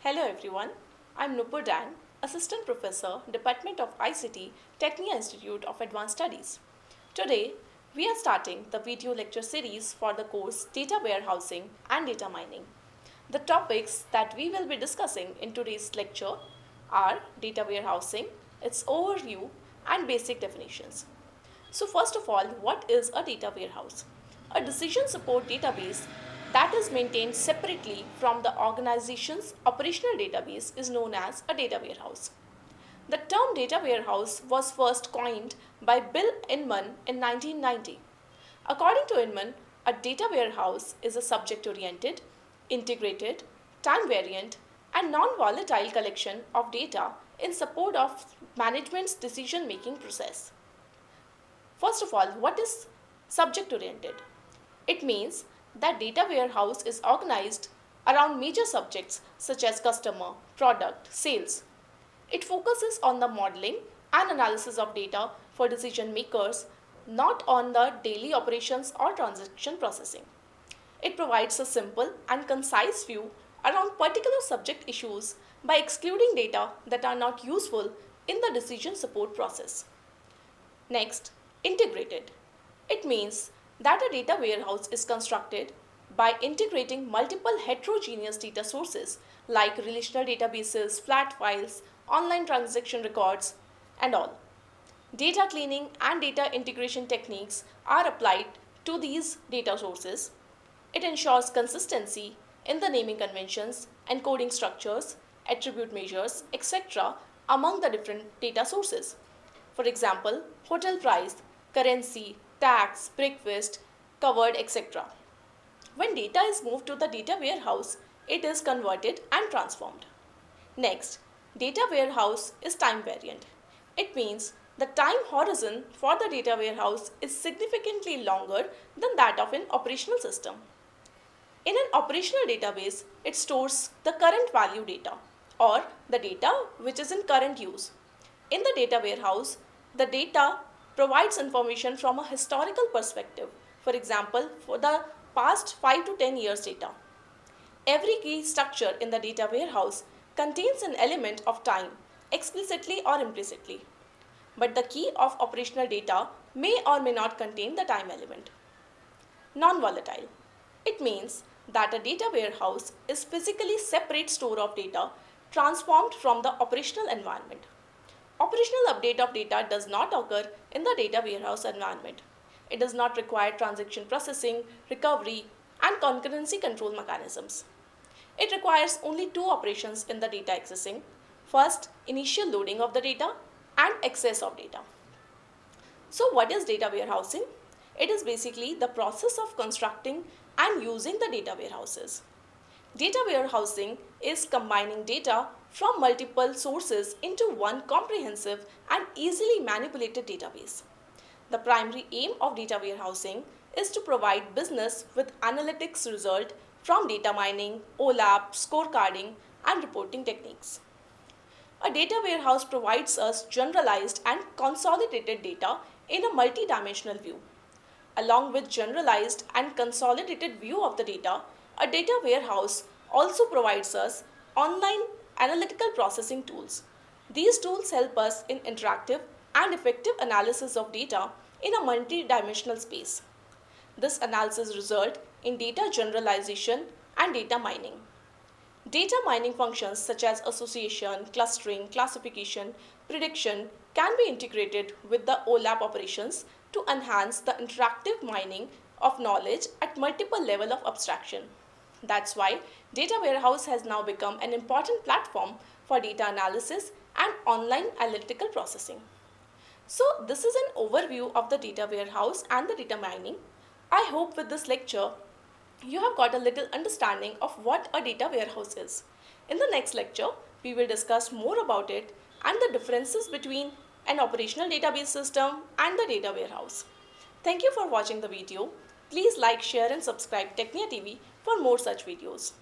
Hello everyone, I'm Nupur, Assistant Professor, Department of ICT, Tecnia Institute of Advanced Studies. Today, we are starting the video lecture series for the course Data Warehousing and Data Mining. The topics that we will be discussing in today's lecture are data warehousing, its overview, and basic definitions. So first of all, what is a data warehouse? A decision support database that is maintained separately from the organization's operational database is known as a data warehouse. The term data warehouse was first coined by Bill Inman in 1990. According to Inman, a data warehouse is a subject-oriented, integrated, time-variant, and non-volatile collection of data in support of management's decision-making process. First of all, what is subject-oriented? It means that data warehouse is organized around major subjects such as customer, product, sales. It focuses on the modeling and analysis of data for decision makers, not on the daily operations or transaction processing. It provides a simple and concise view around particular subject issues by excluding data that are not useful in the decision support process. Next, integrated. It means that a data warehouse is constructed by integrating multiple heterogeneous data sources like relational databases, flat files, online transaction records, and all. Data cleaning and data integration techniques are applied to these data sources. It ensures consistency in the naming conventions, encoding structures, attribute measures, etc. among the different data sources. For example, hotel price, currency, tax, breakfast, covered, etc. When data is moved to the data warehouse, it is converted and transformed. Next, data warehouse is time variant. It means the time horizon for the data warehouse is significantly longer than that of an operational system. In an operational database, it stores the current value data or the data which is in current use. In the data warehouse, the data provides information from a historical perspective, for example, for the past 5 to 10 years data. Every key structure in the data warehouse contains an element of time, explicitly or implicitly. But the key of operational data may or may not contain the time element. Non-volatile. It means that a data warehouse is physically separate store of data transformed from the operational environment. Operational update of data does not occur in the data warehouse environment. It does not require transaction processing, recovery, and concurrency control mechanisms. It requires only two operations in the data accessing. First, initial loading of the data and access of data. So what is data warehousing? It is basically the process of constructing and using the data warehouses. Data warehousing is combining data from multiple sources into one comprehensive and easily manipulated database. The primary aim of data warehousing is to provide business with analytics result from data mining, OLAP, scorecarding, and reporting techniques. A data warehouse provides us generalized and consolidated data in a multi-dimensional view. Along with generalized and consolidated view of the data, a data warehouse also provides us online analytical processing tools. These tools help us in interactive and effective analysis of data in a multi-dimensional space. This analysis results in data generalization and data mining. Data mining functions such as association, clustering, classification, prediction can be integrated with the OLAP operations to enhance the interactive mining of knowledge at multiple levels of abstraction. That's why data warehouse has now become an important platform for data analysis and online analytical processing. So this is an overview of the data warehouse and the data mining. I hope with this lecture you have got a little understanding of what a data warehouse is. In the next lecture, we will discuss more about it and the differences between an operational database system and the data warehouse. Thank you for watching the video. Please like, share and subscribe Tecnia TV for more such videos.